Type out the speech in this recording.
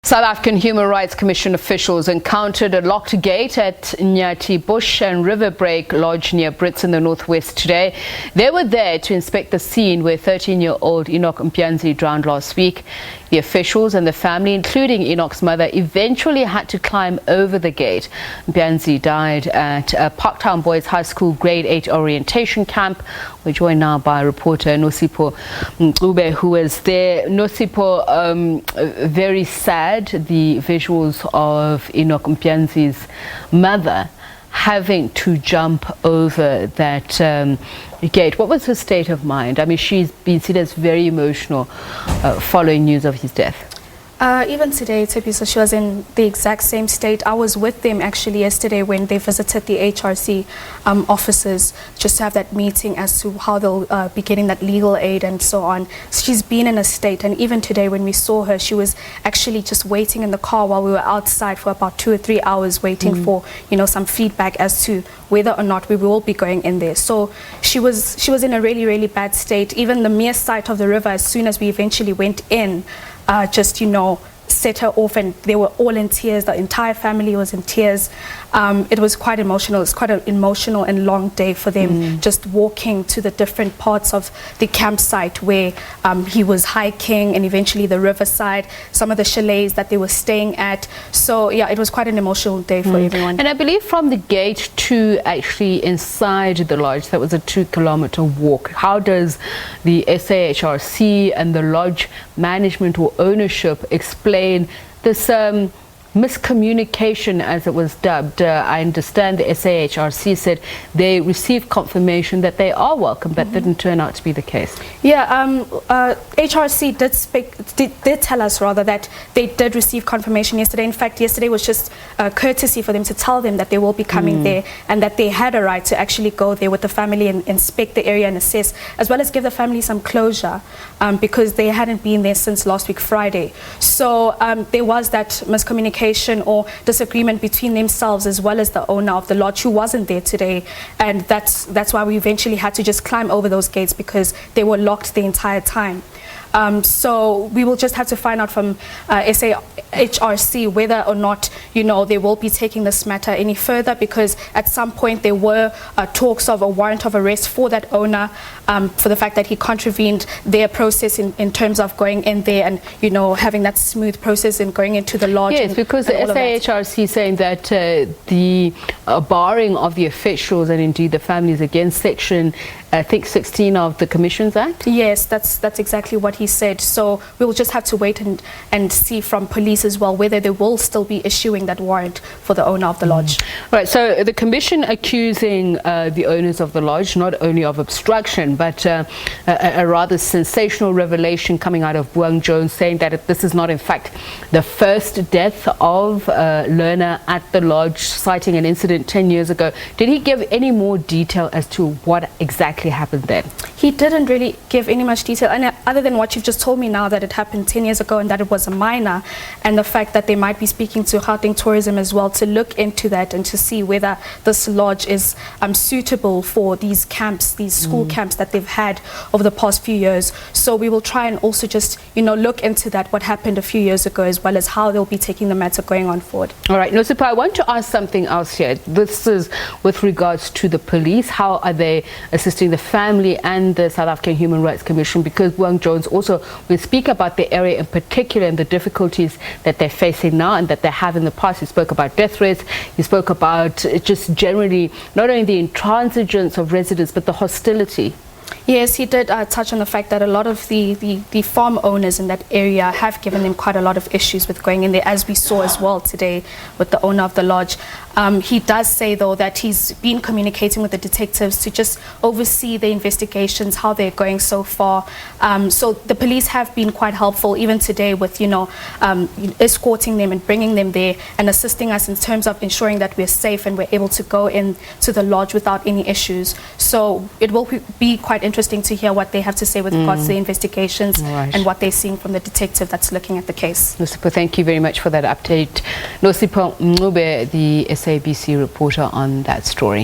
South African Human Rights Commission officials encountered a locked gate at Nyati Bush and Riverbreak Lodge near Brits in the northwest today. They were there to inspect the scene where 13-year-old Enoch Mpianzi drowned last week. The officials and the family, including Enoch's mother, eventually had to climb over the gate. Mpianzi died at a Parktown Boys High School Grade 8 orientation camp. We're joined now by reporter Nosipho Mncube, who was there. Nosipho, very sad, the visuals of Enoch Mpianzi's mother having to jump over that gate. What was her state of mind? I mean, she's been seen as very emotional following news of his death. Even today, Tepisa, she was in the exact same state. I was with them actually yesterday when they visited the HRC offices just to have that meeting as to how they'll be getting that legal aid and so on. She's been in a state, and even today when we saw her, she was actually just waiting in the car while we were outside for about 2 or 3 hours waiting for, you know, some feedback as to whether or not we will be going in there. So she was in a really, really bad state. Even the mere sight of the river, as soon as we eventually went in, just, you know, set her off, and they were all in tears. The entire family was in tears. It was quite emotional. It's quite an emotional and long day for them, just walking to the different parts of the campsite where he was hiking, and eventually the riverside, some of the chalets that they were staying at. So yeah, it was quite an emotional day for everyone. And I believe from the gate to actually inside the lodge, that was a 2-kilometer walk. How does the SAHRC and the lodge management or ownership explain this miscommunication, as it was dubbed? I understand the SAHRC said they received confirmation that they are welcome. That didn't turn out to be the case. Yeah, HRC did tell us rather that they did receive confirmation yesterday. In fact, yesterday was just a courtesy for them to tell them that they will be coming there, and that they had a right to actually go there with the family and inspect the area and assess, as well as give the family some closure, because they hadn't been there since last week Friday. So there was that miscommunication or disagreement between themselves as well as the owner of the lodge, who wasn't there today, and that's why we eventually had to just climb over those gates, because they were locked the entire time. So we will just have to find out from SAHRC whether or not, you know, they will be taking this matter any further, because at some point there were talks of a warrant of arrest for that owner for the fact that he contravened their process in terms of going in there and, you know, having that smooth process and going into the lodge. Yes, because the SAHRC is saying that the barring of the officials and indeed the families against Section, I think, 16 of the Commissions Act? Yes, that's exactly what he said. So we will just have to wait and see from police as well whether they will still be issuing that warrant for the owner of the lodge. Right, so the Commission accusing the owners of the lodge not only of obstruction, but a rather sensational revelation coming out of Buang Jones, saying that this is not in fact the first death of a learner at the lodge, citing an incident 10 years ago. Did he give any more detail as to what exactly happened then? He didn't really give any much detail, and other than what you've just told me now, that it happened 10 years ago and that it was a minor, and the fact that they might be speaking to Gauteng Tourism as well to look into that and to see whether this lodge is suitable for these camps, these school camps that they've had over the past few years. So we will try and also just, you know, look into that, what happened a few years ago, as well as how they'll be taking the matter going on forward. All right, Nosipho, I want to ask something else here. This is with regards to the police. How are they assisting the family and the South African Human Rights Commission? Because Buang Jones also will speak about the area in particular and the difficulties that they're facing now and that they have in the past. He spoke about death rates. He spoke about just generally not only the intransigence of residents but the hostility. Yes, he did touch on the fact that a lot of the farm owners in that area have given them quite a lot of issues with going in there, as we saw as well today with the owner of the lodge. He does say, though, that he's been communicating with the detectives to just oversee the investigations, how they're going so far. So the police have been quite helpful, even today, with, you know, escorting them and bringing them there and assisting us in terms of ensuring that we're safe and we're able to go in to the lodge without any issues. So it will be quite interesting to hear what they have to say with regards to the investigations and what they're seeing from the detective that's looking at the case. Nosipho, thank you very much for that update. Nosipho Mncube, the SABC reporter on that story.